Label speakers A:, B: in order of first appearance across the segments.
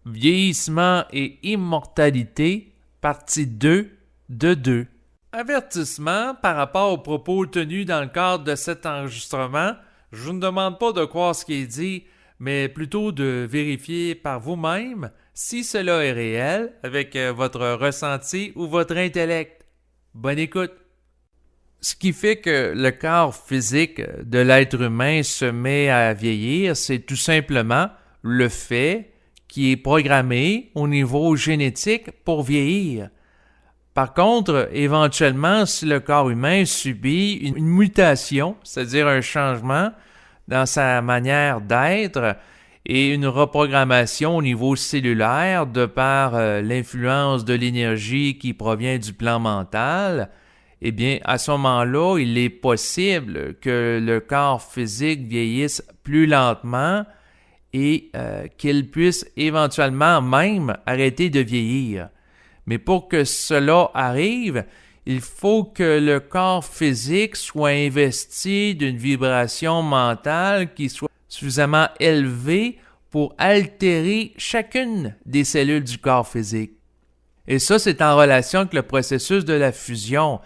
A: Vieillissement et immortalité, partie 2 de 2. Avertissement par rapport aux propos tenus dans le cadre de cet enregistrement. Je ne demande pas de croire ce qui est dit, mais plutôt de vérifier par vous-même si cela est réel avec votre ressenti ou votre intellect. Bonne écoute. Ce qui fait que le corps physique de l'être humain se met à vieillir, c'est tout simplement le fait qui est programmé au niveau génétique pour vieillir. Par contre, éventuellement, si le corps humain subit une mutation, c'est-à-dire un changement dans sa manière d'être et une reprogrammation au niveau cellulaire de par l'influence de l'énergie qui provient du plan mental, eh bien, à ce moment-là, il est possible que le corps physique vieillisse plus lentement et qu'il puisse éventuellement même arrêter de vieillir. Mais pour que cela arrive, il faut que le corps physique soit investi d'une vibration mentale qui soit suffisamment élevée pour altérer chacune des cellules du corps physique. Et ça, c'est en relation avec le processus de la fusion.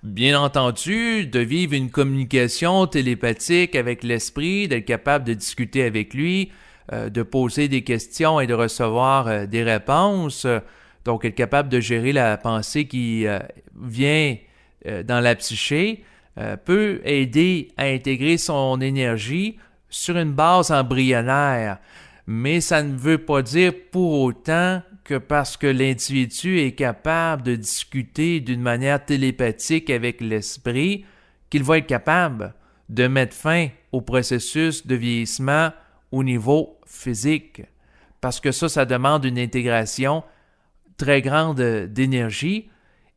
A: Bien entendu, de vivre une communication télépathique avec l'esprit, d'être capable de discuter avec lui, de poser des questions et de recevoir des réponses, donc être capable de gérer la pensée qui vient dans la psyché, peut aider à intégrer son énergie sur une base embryonnaire. Mais ça ne veut pas dire pour autant que parce que l'individu est capable de discuter d'une manière télépathique avec l'esprit, qu'il va être capable de mettre fin au processus de vieillissement au niveau physique. Parce que ça demande une intégration très grande d'énergie.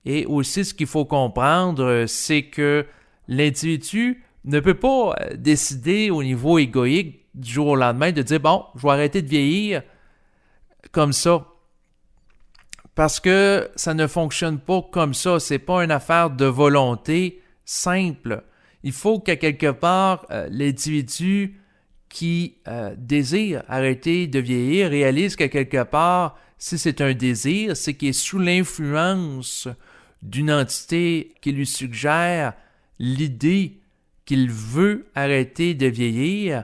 A: Et aussi, ce qu'il faut comprendre, c'est que l'individu ne peut pas décider au niveau égoïque du jour au lendemain de dire « Bon, je vais arrêter de vieillir comme ça ». Parce que ça ne fonctionne pas comme ça. C'est pas une affaire de volonté simple. Il faut qu'à quelque part, l'individu qui désire arrêter de vieillir réalise qu'à quelque part, si c'est un désir, c'est qu'il est sous l'influence d'une entité qui lui suggère l'idée qu'il veut arrêter de vieillir,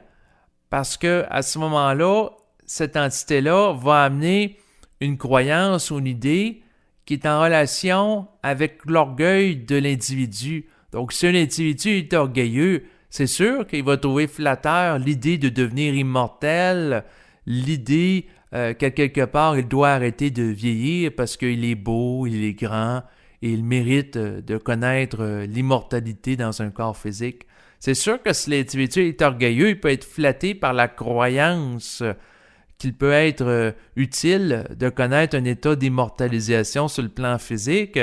A: parce que à ce moment-là, cette entité-là va amener une croyance ou une idée qui est en relation avec l'orgueil de l'individu. Donc, si un individu est orgueilleux, c'est sûr qu'il va trouver flatteur l'idée de devenir immortel, l'idée qu'à quelque part, il doit arrêter de vieillir parce qu'il est beau, il est grand et il mérite de connaître l'immortalité dans un corps physique. C'est sûr que si l'individu est orgueilleux, il peut être flatté par la croyance qu'il peut être utile de connaître un état d'immortalisation sur le plan physique,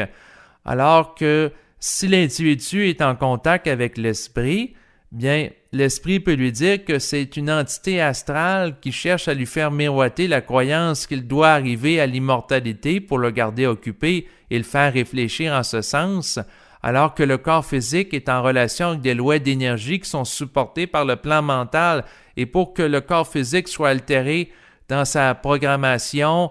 A: alors que si l'individu est en contact avec l'esprit, bien, l'esprit peut lui dire que c'est une entité astrale qui cherche à lui faire miroiter la croyance qu'il doit arriver à l'immortalité pour le garder occupé et le faire réfléchir en ce sens, alors que le corps physique est en relation avec des lois d'énergie qui sont supportées par le plan mental. Et pour que le corps physique soit altéré dans sa programmation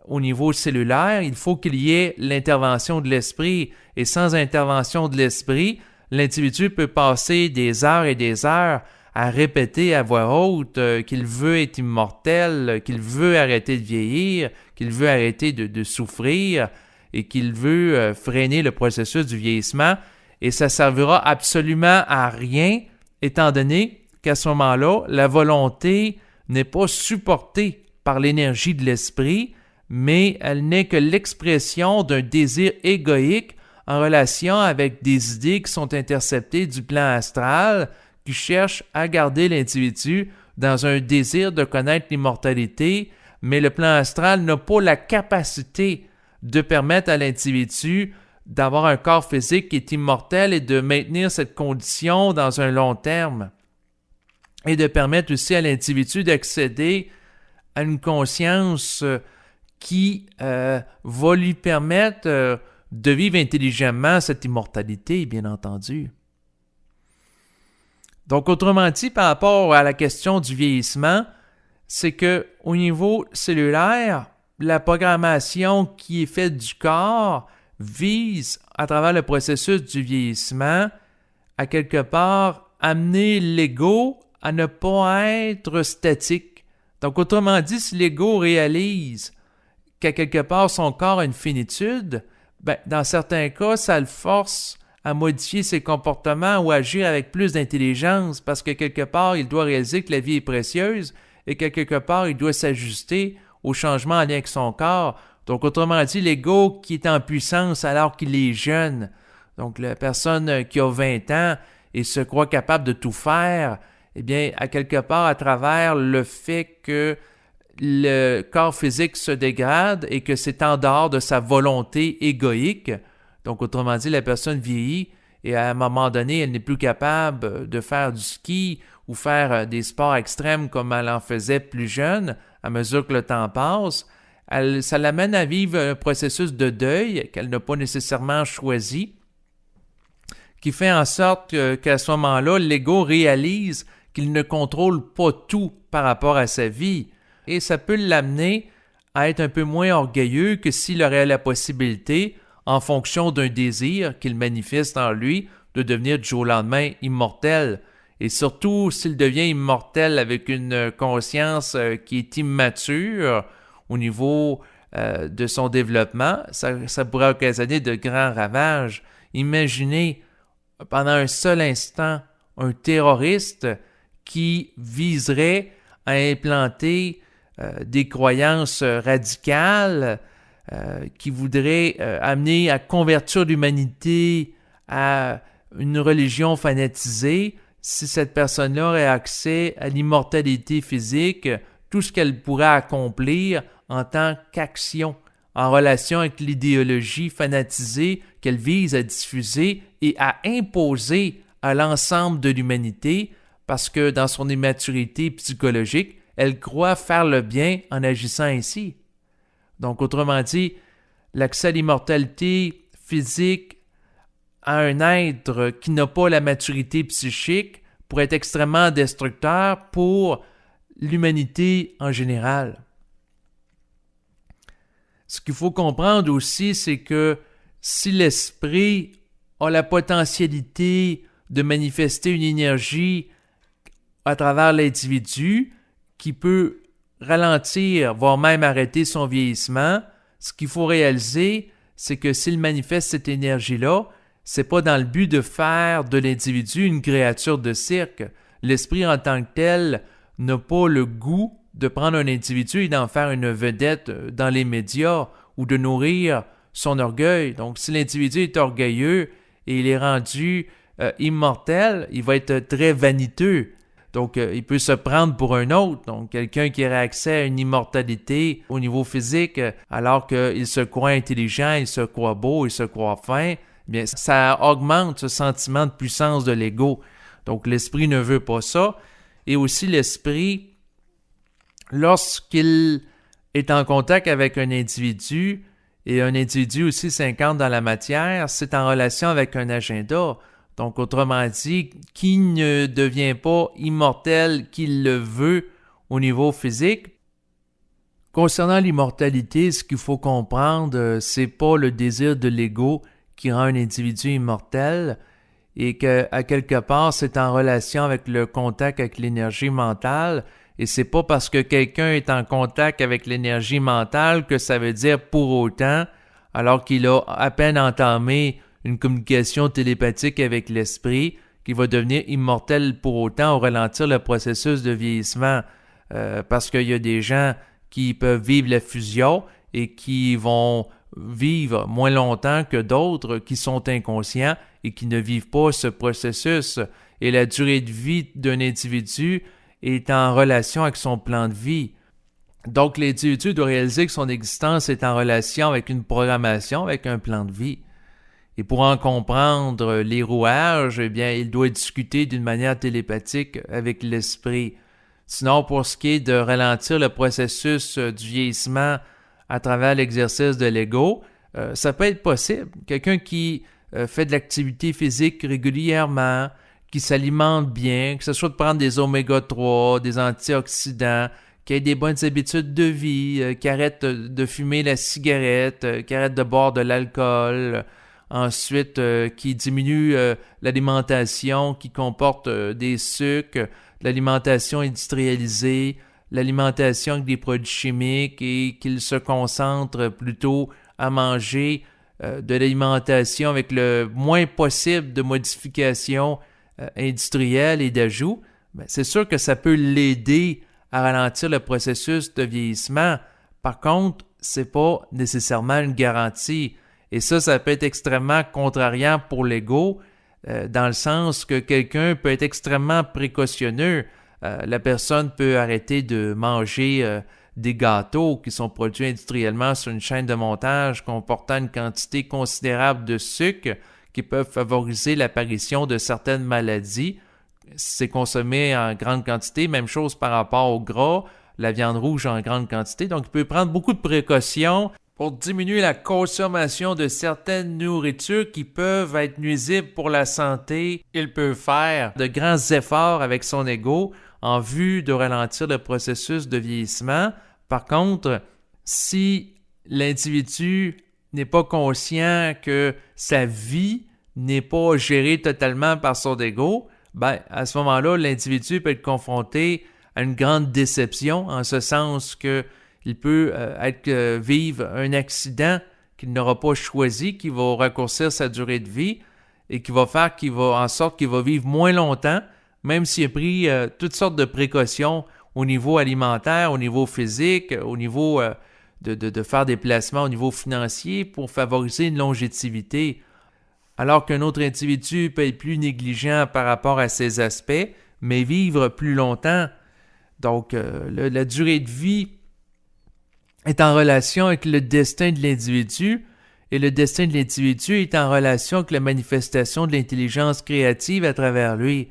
A: au niveau cellulaire, il faut qu'il y ait l'intervention de l'esprit. Et sans intervention de l'esprit, l'individu peut passer des heures et des heures à répéter à voix haute qu'il veut être immortel, qu'il veut arrêter de vieillir, qu'il veut arrêter de souffrir et qu'il veut freiner le processus du vieillissement. Et ça ne servira absolument à rien, étant donné qu'à ce moment-là, la volonté n'est pas supportée par l'énergie de l'esprit, mais elle n'est que l'expression d'un désir égoïque en relation avec des idées qui sont interceptées du plan astral, qui cherchent à garder l'individu dans un désir de connaître l'immortalité, mais le plan astral n'a pas la capacité de permettre à l'individu d'avoir un corps physique qui est immortel et de maintenir cette condition dans un long terme, et de permettre aussi à l'individu d'accéder à une conscience qui va lui permettre de vivre intelligemment cette immortalité, bien entendu. Donc, autrement dit, par rapport à la question du vieillissement, c'est que au niveau cellulaire, la programmation qui est faite du corps vise, à travers le processus du vieillissement, à quelque part, amener l'ego à ne pas être statique. Donc, autrement dit, si l'ego réalise qu'à quelque part son corps a une finitude, dans certains cas, ça le force à modifier ses comportements ou agir avec plus d'intelligence parce que quelque part, il doit réaliser que la vie est précieuse et que quelque part, il doit s'ajuster aux changements en lien avec son corps. Donc, autrement dit, l'ego qui est en puissance alors qu'il est jeune. Donc, la personne qui a 20 ans et se croit capable de tout faire, eh bien, à quelque part, à travers le fait que le corps physique se dégrade et que c'est en dehors de sa volonté égoïque. Donc, autrement dit, la personne vieillit et à un moment donné, elle n'est plus capable de faire du ski ou faire des sports extrêmes comme elle en faisait plus jeune à mesure que le temps passe. Ça l'amène à vivre un processus de deuil qu'elle n'a pas nécessairement choisi, qui fait en sorte qu'à ce moment-là, l'ego réalise qu'il ne contrôle pas tout par rapport à sa vie. Et ça peut l'amener à être un peu moins orgueilleux que s'il aurait la possibilité, en fonction d'un désir qu'il manifeste en lui, de devenir du jour au lendemain immortel. Et surtout, s'il devient immortel avec une conscience qui est immature au niveau de son développement, ça pourrait occasionner de grands ravages. Imaginez, pendant un seul instant, un terroriste qui viserait à implanter des croyances radicales qui voudraient amener à convertir l'humanité à une religion fanatisée. Si cette personne-là aurait accès à l'immortalité physique, tout ce qu'elle pourrait accomplir en tant qu'action, en relation avec l'idéologie fanatisée qu'elle vise à diffuser et à imposer à l'ensemble de l'humanité, parce que dans son immaturité psychologique, elle croit faire le bien en agissant ainsi. Donc, autrement dit, l'accès à l'immortalité physique à un être qui n'a pas la maturité psychique pourrait être extrêmement destructeur pour l'humanité en général. Ce qu'il faut comprendre aussi, c'est que si l'esprit a la potentialité de manifester une énergie à travers l'individu qui peut ralentir, voire même arrêter son vieillissement, ce qu'il faut réaliser, c'est que s'il manifeste cette énergie-là, c'est pas dans le but de faire de l'individu une créature de cirque. L'esprit en tant que tel n'a pas le goût de prendre un individu et d'en faire une vedette dans les médias ou de nourrir son orgueil. Donc, si l'individu est orgueilleux et il est rendu immortel, il va être très vaniteux. Donc, il peut se prendre pour un autre. Donc, quelqu'un qui aurait accès à une immortalité au niveau physique, alors qu'il se croit intelligent, il se croit beau, il se croit fin, bien, ça augmente ce sentiment de puissance de l'ego. Donc, l'esprit ne veut pas ça. Et aussi, l'esprit, lorsqu'il est en contact avec un individu, et un individu aussi s'incarne dans la matière, c'est en relation avec un agenda. Donc, autrement dit, qui ne devient pas immortel qu'il le veut au niveau physique. Concernant l'immortalité, ce qu'il faut comprendre, c'est pas le désir de l'ego qui rend un individu immortel et qu'à quelque part, c'est en relation avec le contact avec l'énergie mentale. Et c'est pas parce que quelqu'un est en contact avec l'énergie mentale que ça veut dire pour autant, alors qu'il a à peine entamé une communication télépathique avec l'esprit, qu'il va devenir immortel pour autant ou ralentir le processus de vieillissement. Parce qu'il y a des gens qui peuvent vivre la fusion et qui vont vivre moins longtemps que d'autres qui sont inconscients et qui ne vivent pas ce processus. Et la durée de vie d'un individu est en relation avec son plan de vie. Donc, l'individu doit réaliser que son existence est en relation avec une programmation, avec un plan de vie. Et pour en comprendre les rouages, eh bien, il doit discuter d'une manière télépathique avec l'esprit. Sinon, pour ce qui est de ralentir le processus du vieillissement à travers l'exercice de l'ego, ça peut être possible. Quelqu'un qui fait de l'activité physique régulièrement, qui s'alimente bien, que ce soit de prendre des oméga 3, des antioxydants, qui ait des bonnes habitudes de vie, qui arrête de fumer la cigarette, qui arrête de boire de l'alcool, ensuite qui diminue l'alimentation qui comporte des sucres, l'alimentation industrialisée, l'alimentation avec des produits chimiques et qu'il se concentre plutôt à manger de l'alimentation avec le moins possible de modifications industrielles et d'ajouts, c'est sûr que ça peut l'aider à ralentir le processus de vieillissement. Par contre, c'est pas nécessairement une garantie. Et ça peut être extrêmement contrariant pour l'ego, dans le sens que quelqu'un peut être extrêmement précautionneux. La personne peut arrêter de manger des gâteaux qui sont produits industriellement sur une chaîne de montage comportant une quantité considérable de sucre qui peuvent favoriser l'apparition de certaines maladies. C'est consommé en grande quantité, même chose par rapport au gras, la viande rouge en grande quantité. Donc, il peut prendre beaucoup de précautions pour diminuer la consommation de certaines nourritures qui peuvent être nuisibles pour la santé. Il peut faire de grands efforts avec son ego en vue de ralentir le processus de vieillissement. Par contre, si l'individu n'est pas conscient que sa vie n'est pas gérée totalement par son ego, à ce moment-là, l'individu peut être confronté à une grande déception, en ce sens qu'il peut vivre un accident qu'il n'aura pas choisi, qui va raccourcir sa durée de vie et qui va faire en sorte qu'il va vivre moins longtemps, même s'il a pris toutes sortes de précautions au niveau alimentaire, au niveau physique, au niveau de faire des placements au niveau financier pour favoriser une longévité. Alors qu'un autre individu peut être plus négligent par rapport à ces aspects, mais vivre plus longtemps. Donc, la durée de vie est en relation avec le destin de l'individu, et le destin de l'individu est en relation avec la manifestation de l'intelligence créative à travers lui.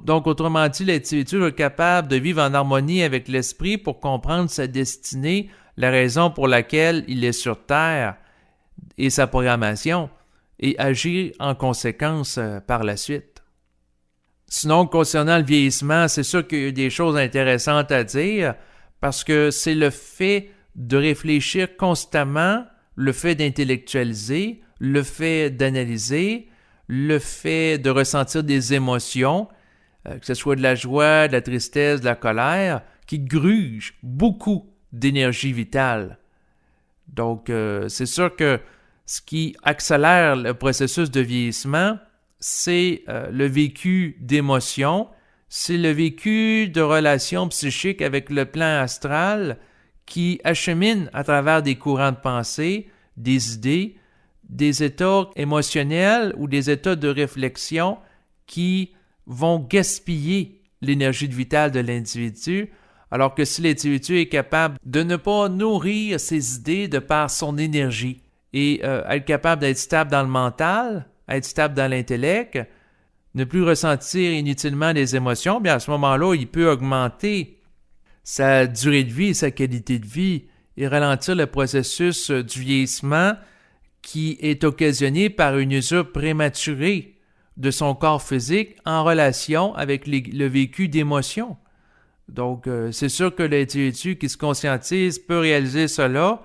A: Donc, autrement dit, l'individu doit être capable de vivre en harmonie avec l'esprit pour comprendre sa destinée, la raison pour laquelle il est sur Terre et sa programmation, et agir en conséquence par la suite. Sinon, concernant le vieillissement, c'est sûr qu'il y a des choses intéressantes à dire, parce que c'est le fait de réfléchir constamment, le fait d'intellectualiser, le fait d'analyser, le fait de ressentir des émotions, que ce soit de la joie, de la tristesse, de la colère, qui gruge beaucoup d'énergie vitale. Donc, c'est sûr que ce qui accélère le processus de vieillissement, c'est le vécu d'émotions, c'est le vécu de relations psychiques avec le plan astral qui achemine à travers des courants de pensée, des idées, des états émotionnels ou des états de réflexion qui vont gaspiller l'énergie vitale de l'individu, alors que si l'individu est capable de ne pas nourrir ses idées de par son énergie et être capable d'être stable dans le mental, être stable dans l'intellect, ne plus ressentir inutilement des émotions, bien à ce moment-là, il peut augmenter sa durée de vie et sa qualité de vie et ralentir le processus du vieillissement qui est occasionné par une usure prématurée de son corps physique en relation avec le vécu d'émotions. Donc, c'est sûr que l'individu qui se conscientise peut réaliser cela,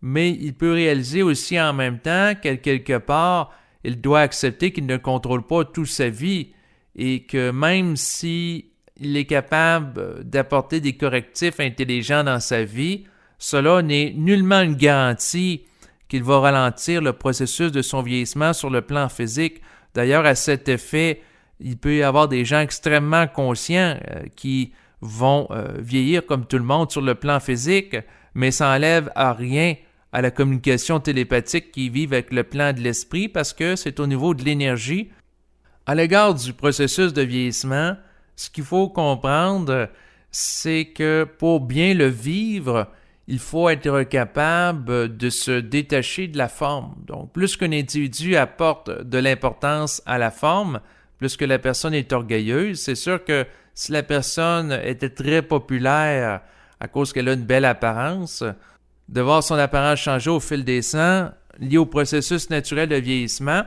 A: mais il peut réaliser aussi en même temps qu'à quelque part, il doit accepter qu'il ne contrôle pas toute sa vie et que même s'il est capable d'apporter des correctifs intelligents dans sa vie, cela n'est nullement une garantie qu'il va ralentir le processus de son vieillissement sur le plan physique. D'ailleurs, à cet effet, il peut y avoir des gens extrêmement conscients qui vont vieillir comme tout le monde sur le plan physique, mais ça n'enlève à rien à la communication télépathique qu'ils vivent avec le plan de l'esprit parce que c'est au niveau de l'énergie. À l'égard du processus de vieillissement, ce qu'il faut comprendre, c'est que pour bien le vivre, il faut être capable de se détacher de la forme. Donc, plus qu'un individu apporte de l'importance à la forme, plus que la personne est orgueilleuse, c'est sûr que si la personne était très populaire à cause qu'elle a une belle apparence, de voir son apparence changer au fil des ans, lié au processus naturel de vieillissement,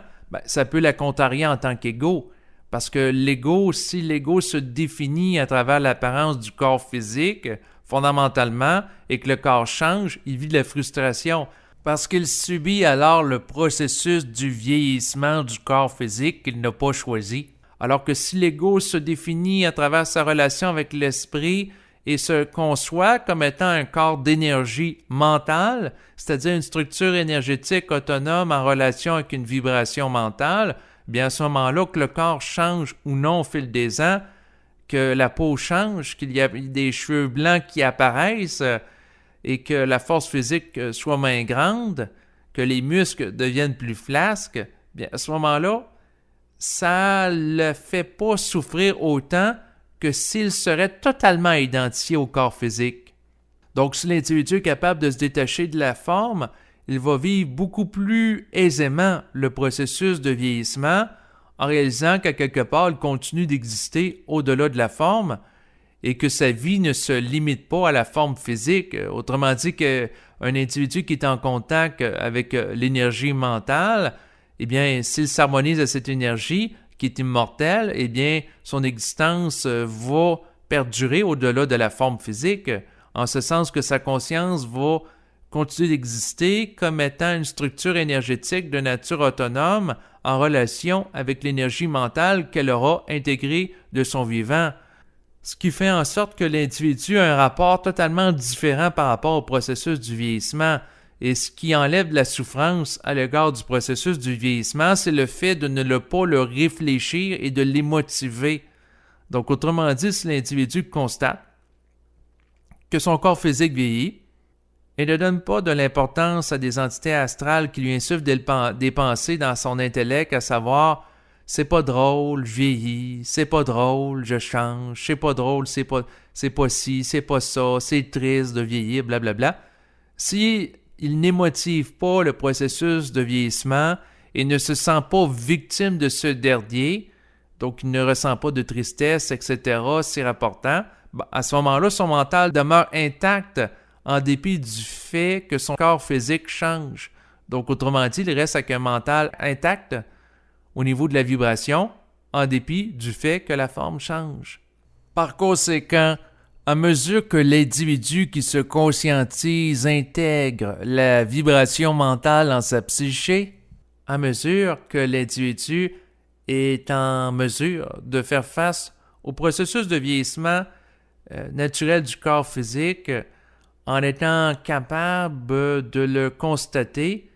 A: ça peut la contrarier en tant qu'ego. Parce que l'ego, si l'ego se définit à travers l'apparence du corps physique, fondamentalement, et que le corps change, il vit de la frustration parce qu'il subit alors le processus du vieillissement du corps physique qu'il n'a pas choisi. Alors que si l'ego se définit à travers sa relation avec l'esprit et se conçoit comme étant un corps d'énergie mentale, c'est-à-dire une structure énergétique autonome en relation avec une vibration mentale, bien à ce moment-là, que le corps change ou non au fil des ans, que la peau change, qu'il y a des cheveux blancs qui apparaissent et que la force physique soit moins grande, que les muscles deviennent plus flasques, bien à ce moment-là, ça ne le fait pas souffrir autant que s'il serait totalement identifié au corps physique. Donc, si l'individu est capable de se détacher de la forme, il va vivre beaucoup plus aisément le processus de vieillissement en réalisant qu'à quelque part, il continue d'exister au-delà de la forme et que sa vie ne se limite pas à la forme physique. Autrement dit, qu'un individu qui est en contact avec l'énergie mentale, eh bien, s'il s'harmonise à cette énergie qui est immortelle, eh bien, son existence va perdurer au-delà de la forme physique, en ce sens que sa conscience va continuer d'exister comme étant une structure énergétique de nature autonome en relation avec l'énergie mentale qu'elle aura intégrée de son vivant. Ce qui fait en sorte que l'individu a un rapport totalement différent par rapport au processus du vieillissement. Et ce qui enlève de la souffrance à l'égard du processus du vieillissement, c'est le fait de ne pas le réfléchir et de l'émotiver. Donc, autrement dit, si l'individu constate que son corps physique vieillit et ne donne pas de l'importance à des entités astrales qui lui insufflent des pensées dans son intellect, à savoir « c'est pas drôle, je vieillis, c'est pas drôle, je change, c'est pas drôle, c'est pas ci, c'est pas ça, c'est triste de vieillir, blablabla », si il n'émotive pas le processus de vieillissement et ne se sent pas victime de ce dernier, donc il ne ressent pas de tristesse, etc., s'y rapportant, à ce moment-là, son mental demeure intact en dépit du fait que son corps physique change. Donc, autrement dit, il reste avec un mental intact au niveau de la vibration, en dépit du fait que la forme change. Par conséquent, à mesure que l'individu qui se conscientise intègre la vibration mentale en sa psyché, à mesure que l'individu est en mesure de faire face au processus de vieillissement naturel du corps physique, en étant capable de le constater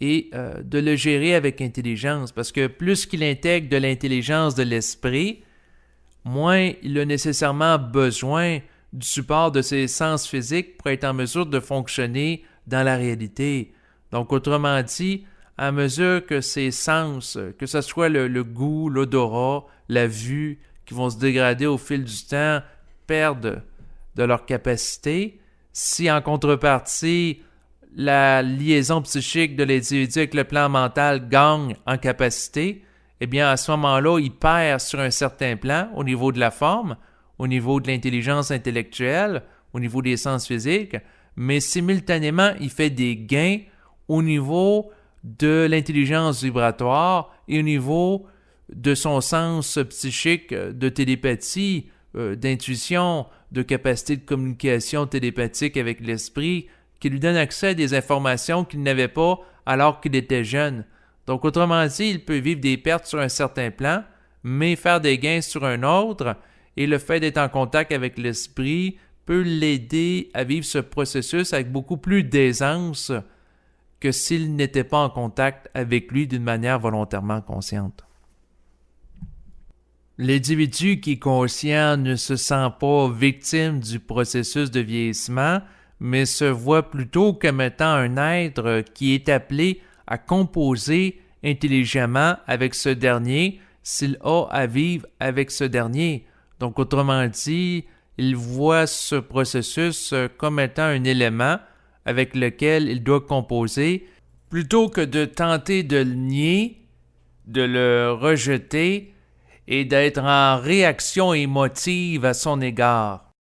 A: et de le gérer avec intelligence. Parce que plus qu'il intègre de l'intelligence de l'esprit, moins il a nécessairement besoin du support de ses sens physiques pour être en mesure de fonctionner dans la réalité. Donc, autrement dit, à mesure que ses sens, que ce soit le goût, l'odorat, la vue, qui vont se dégrader au fil du temps, perdent de leur capacité, si en contrepartie, la liaison psychique de l'individu avec le plan mental gagne en capacité, eh bien, à ce moment-là, il perd sur un certain plan au niveau de la forme, au niveau de l'intelligence intellectuelle, au niveau des sens physiques, mais simultanément, il fait des gains au niveau de l'intelligence vibratoire et au niveau de son sens psychique de télépathie, d'intuition, de capacité de communication télépathique avec l'esprit, qui lui donne accès à des informations qu'il n'avait pas alors qu'il était jeune. Donc, autrement dit, il peut vivre des pertes sur un certain plan, mais faire des gains sur un autre, et le fait d'être en contact avec l'esprit peut l'aider à vivre ce processus avec beaucoup plus d'aisance que s'il n'était pas en contact avec lui d'une manière volontairement consciente. L'individu qui est conscient ne se sent pas victime du processus de vieillissement, mais se voit plutôt comme étant un être qui est appelé à composer intelligemment avec ce dernier s'il a à vivre avec ce dernier. Donc, autrement dit, il voit ce processus comme étant un élément avec lequel il doit composer, plutôt que de tenter de le nier, de le rejeter et d'être en réaction émotive à son égard.